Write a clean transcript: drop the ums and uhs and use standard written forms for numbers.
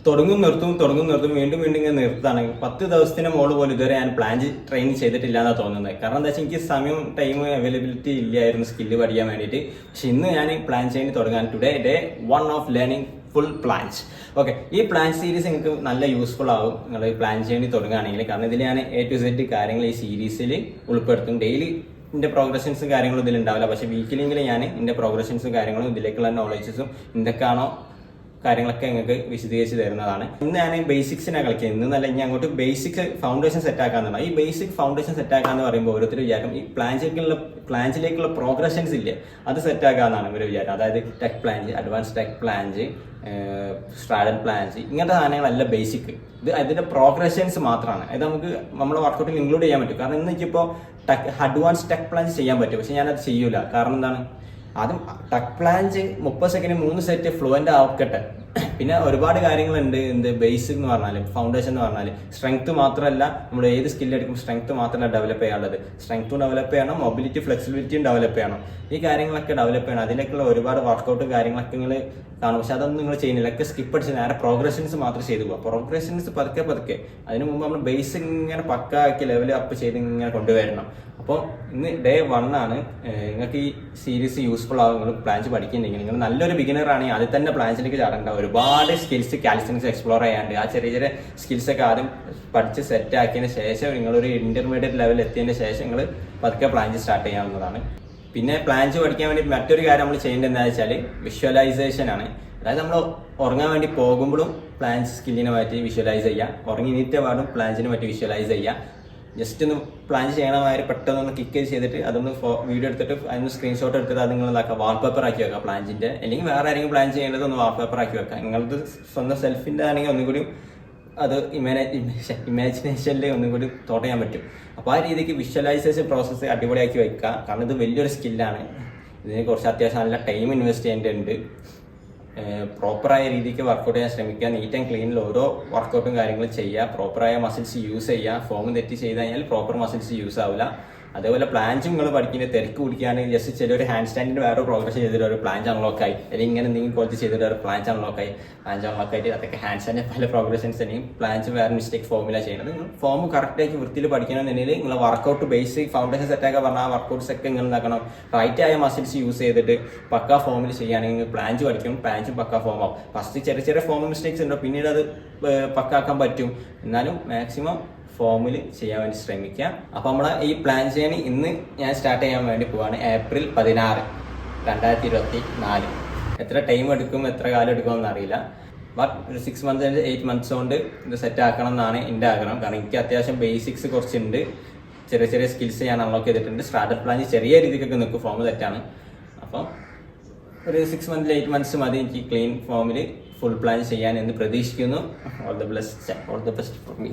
തുടങ്ങും നിർത്തും വീണ്ടും ഇങ്ങനെ നിർത്താണ്. 10 ദിവസത്തിന് മോള് പോലും ഇതുവരെ ഞാൻ പ്ലാൻ ട്രെയിൻ ചെയ്തിട്ടില്ല എന്നാണ് തോന്നുന്നത്. കാരണം എന്താ വെച്ചാൽ എനിക്ക് സമയം ടൈം അവൈലബിലിറ്റി ഇല്ലായിരുന്നു സ്കില്ല് പഠിക്കാൻ വേണ്ടിയിട്ട്. പക്ഷെ ഇന്ന് ഞാൻ പ്ലാൻ ചെയ്യാൻ തുടങ്ങാൻ day 1 of learning full plans. Okay, ഈ പ്ലാൻ സീരീസ് നിങ്ങൾക്ക് നല്ല യൂസ്ഫുൾ ആവും നിങ്ങൾ പ്ലാൻ ചെയ്യാൻ തുടങ്ങുകയാണെങ്കിൽ. കാരണം ഇതിൽ ഞാൻ A to Z കാര്യങ്ങൾ ഈ സീരീസിൽ ഉൾപ്പെടുത്തും. ഡെയിലി ഇതിന്റെ പ്രോഗ്രഷൻസും കാര്യങ്ങളും ഇതിലുണ്ടാവില്ല, പക്ഷെ വീക്കിലെങ്കിലും ഞാൻ ഇതിന്റെ പ്രോഗ്രഷൻസും കാര്യങ്ങളും ഇതിലേക്കുള്ള നോളജസും എന്തൊക്കെയാണോ കാര്യങ്ങളൊക്കെ നിങ്ങൾക്ക് വിശദീകരിച്ച് തരുന്നതാണ്. ഇന്ന് ഞാൻ ബേസിക്സിനെ കളിക്കുന്നത്. ഇന്നല്ല, ഇനി അങ്ങോട്ട് ബേസിക് ഫൗണ്ടേഷൻ സെറ്റ് ആക്കാന്നുണ്ട്. ഈ ബേസിക് ഫൗണ്ടേഷൻ സെറ്റ് ആക്കാന്ന് പറയുമ്പോൾ ഓരോരുത്തർ വിചാരം ഈ പ്ലാൻസിലേക്കുള്ള പ്രോഗ്രഷൻസ് ഇല്ലേ അത് സെറ്റ് ആക്കാന്നാണ് ഇവർ വിചാരം. അതായത് tech plans, advance tech plans, straddle plans, ഇങ്ങനത്തെ സാധനങ്ങളല്ല ബേസിക്. ഇത് അതിന്റെ പ്രോഗ്രഷൻസ് മാത്രമാണ്. ഇത് നമുക്ക് നമ്മുടെ വർക്കൗട്ടിൽ ഇൻക്ലൂഡ് ചെയ്യാൻ പറ്റും. കാരണം ഇന്ന് എനിക്കിപ്പോൾ അഡ്വാൻസ് ടെക് പ്ലാൻസ് ചെയ്യാൻ പറ്റും, പക്ഷെ ഞാനത് ചെയ്യൂല. കാരണം എന്താണ്, ആദ്യം tech plans 30 second 3 set fluent ആക്കട്ടെ. പിന്നെ ഒരുപാട് കാര്യങ്ങളുണ്ട്. ബേസിക് എന്ന് പറഞ്ഞാൽ, ഫൗണ്ടേഷൻ എന്ന് പറഞ്ഞാൽ സ്ട്രെങ്ത് മാത്രമല്ല, നമ്മൾ ഏത് സ്കില്ല് എടുക്കും സ്ട്രെങ്ത് മാത്രമല്ല ഡെവലപ്പ് ചെയ്യാനുള്ളത്. സ്ട്രെങ്ത്തും ഡെവലപ്പ് ചെയ്യണം, മൊബിലിറ്റി ഫ്ലെക്സിബിലിറ്റിയും ഡെവലപ്പ് ചെയ്യണം. ഈ കാര്യങ്ങളൊക്കെ ഡെവലപ്പ് ചെയ്യണം. അതിലേക്കുള്ള ഒരുപാട് വർക്കൗട്ടും കാര്യങ്ങളൊക്കെ നിങ്ങൾ കാണും. പക്ഷെ അതൊന്നും നിങ്ങൾ ചെയ്യുന്നില്ല. ഒക്കെ സ്കിപ്പ് അടിച്ച് നേരെ പ്രോഗ്രഷൻസ് മാത്രം ചെയ്തു പോകുക. പ്രോഗ്രഷൻസ് പതുക്കെ അതിന് മുമ്പ് നമ്മൾ ബേസിക് ഇങ്ങനെ പക്കാക്കി ലെവൽ അപ്പ് ചെയ്ത് ഇങ്ങനെ കൊണ്ടുവരണം. അപ്പോൾ ഇന്ന് ഡേ 1 ആണ്. നിങ്ങൾക്ക് ഈ സീരീസ് യൂസ്ഫുൾ ആവും. നിങ്ങൾ പ്ലാൻസ് പഠിക്കുന്നുണ്ടെങ്കിൽ, നിങ്ങൾ നല്ലൊരു ബിഗിനർ ആണെങ്കിൽ അതിൽ തന്നെ പ്ലാൻസിലേക്ക് ചാടേണ്ട. ഒരുപാട് സ്കിൽസ് കാലിസ്റ്റനിക്സ് എക്സ്പ്ലോർ ചെയ്യാണ്ട് ആ ചെറിയ സ്കിൽസ് ഒക്കെ ആദ്യം പഠിച്ച് സെറ്റ് ആക്കിയതിന് ശേഷം നിങ്ങളൊരു ഇന്റർമീഡിയറ്റ് ലെവൽ എത്തിയതിന് ശേഷം നിങ്ങൾ പതുക്കെ പ്ലാൻസ് സ്റ്റാർട്ട് ചെയ്യാവുന്നതാണ്. പിന്നെ പ്ലാൻസ് പഠിക്കാൻ വേണ്ടി മറ്റൊരു കാര്യം നമ്മൾ ചെയ്യേണ്ടത് എന്താ വെച്ചാൽ വിഷ്വലൈസേഷൻ ആണ്. അതായത് നമ്മൾ ഉറങ്ങാൻ വേണ്ടി പോകുമ്പോഴും പ്ലാൻസ് സ്കില്ലിനെ പറ്റി വിഷ്വലൈസ് ചെയ്യുക, ഉറങ്ങി നീറ്റ പാടും പ്ലാൻസിനെ പറ്റി വിഷ്വലൈസ് ചെയ്യുക. ജസ്റ്റ് ഒന്ന് പ്ലാൻ ചെയ്യണമാതിരി പെട്ടെന്ന് കിക്ക് ചെയ്തിട്ട് അതൊന്ന് വീഡിയോ എടുത്തിട്ട് അതിന് സ്ക്രീൻഷോട്ട് എടുത്തിട്ട് അത് നിങ്ങൾ എന്താക്കുക വാൾപേപ്പർ ആക്കി വെക്കുക പ്ലാൻസിന്റെ. അല്ലെങ്കിൽ വേറെ ആരെങ്കിലും പ്ലാൻ ചെയ്യേണ്ടത് ഒന്ന് വാൾപേപ്പർ ആക്കി വെക്കുക. നിങ്ങളത് സ്വന്തം സെൽഫിന്റെ ആണെങ്കിൽ ഒന്നുകൂടി അത് ഇമാജിനേഷനിൽ ഒന്നും കൂടി തോട്ട് ചെയ്യാൻ പറ്റും. അപ്പോൾ ആ രീതിക്ക് വിഷ്വലൈസേഷൻ പ്രോസസ്സ് അടിപൊളിയാക്കി വെക്കുക. കാരണം ഇത് വലിയൊരു സ്കില്ലാണ്. ഇതിനെ കുറച്ച് അത്യാവശ്യം നല്ല ടൈം ഇൻവെസ്റ്റ് ചെയ്യേണ്ടതുണ്ട്. പ്രോപ്പറായ രീതിക്ക് വർക്കൗട്ട് ചെയ്യാൻ ശ്രമിക്കുക. നീറ്റ് ആൻഡ് ക്ലീനിൽ ഓരോ വർക്കൗട്ടും കാര്യങ്ങളും ചെയ്യുക. പ്രോപ്പറായ മസിൽസ് യൂസ് ചെയ്യുക. ഫോം തെറ്റി ചെയ്ത് കഴിഞ്ഞാൽ പ്രോപ്പർ മസിൽസ് യൂസ് ആവില്ല. അതേപോലെ പ്ലാൻസും നിങ്ങൾ പഠിക്കുന്നത് തിരക്ക് പിടിക്കുകയാണെങ്കിൽ ജസ്റ്റ് ചിലൊരു ഹാൻഡ് സ്റ്റാൻഡിന്റെ വേറെ പ്രോഗ്രഷൻ ചെയ്തിട്ട് ഒരു പ്ലാൻസ് അൺലോക്ക് ആയി, അല്ലെങ്കിൽ ഇങ്ങനെ എന്തെങ്കിലും ക്വാളിറ്റി ചെയ്തിട്ട് ഒരു പ്ലാൻസ് അൺലോക്ക് ആയിട്ട് അതൊക്കെ ഹാൻഡ് സ്റ്റാൻഡിന്റെ പല പ്രോഗ്രഷൻസ് തന്നെയും പ്ലാൻസ് വേറെ മിസ്റ്റേക്ക് ഫോമിലാണ് ചെയ്യുന്നത്. നിങ്ങൾ ഫോം കറക്റ്റാക്കി വൃത്തിയിൽ പഠിക്കണമെന്നുണ്ടെങ്കിൽ നിങ്ങൾ വർക്കൗട്ട് ബേസിക് ഫൗണ്ടേഷൻ സെറ്റാക്കാൻ പറഞ്ഞാൽ ആ വർക്കൗട്ട്സ് ഒക്കെ നിങ്ങൾ എന്താക്കണം, റൈറ്റ് ആയ മസിൽസ് യൂസ് ചെയ്തിട്ട് പക്കാ ഫോമിൽ ചെയ്യുകയാണെങ്കിൽ പ്ലാൻസ് പഠിക്കും. പ്ലാൻസും പക്കാ ഫോം ആവും. ഫസ്റ്റ് ചെറിയ ഫോം മിസ്റ്റേക്സ് ഉണ്ടോ, പിന്നീട് അത് പക്കാക്കാൻ പറ്റും. എന്നാലും മാക്സിമം ഫോമിൽ ചെയ്യാൻ വേണ്ടി ശ്രമിക്കുക. അപ്പോൾ നമ്മളെ ഈ പ്ലാൻ ചെയ്യാൻ ഇന്ന് ഞാൻ സ്റ്റാർട്ട് ചെയ്യാൻ വേണ്ടി പോവാണ്. ഏപ്രിൽ 16, 2024. എത്ര ടൈം എടുക്കും, എത്ര കാലം എടുക്കുമെന്ന് അറിയില്ല. ബട്ട് ഒരു 6 months 8 months കൊണ്ട് ഇത് സെറ്റ് ആക്കണം എന്നാണ് എൻ്റെ ആഗ്രഹം. കാരണം എനിക്ക് അത്യാവശ്യം ബേസിക്സ് കുറച്ചുണ്ട്. ചെറിയ സ്കിൽസ് ഞാൻ അൺലോക്ക് ചെയ്തിട്ടുണ്ട്. സ്റ്റാർട്ടർ പ്ലാൻ ചെറിയ രീതിക്കൊക്കെ നിൽക്കും, ഫോം തെറ്റാണ്. അപ്പം ഒരു 6 months 8 months മതി എനിക്ക് ക്ലീൻ ഫോമിൽ ഫുൾ പ്ലാൻ ചെയ്യാൻ എന്ന് പ്രതീക്ഷിക്കുന്നു. All the best for me.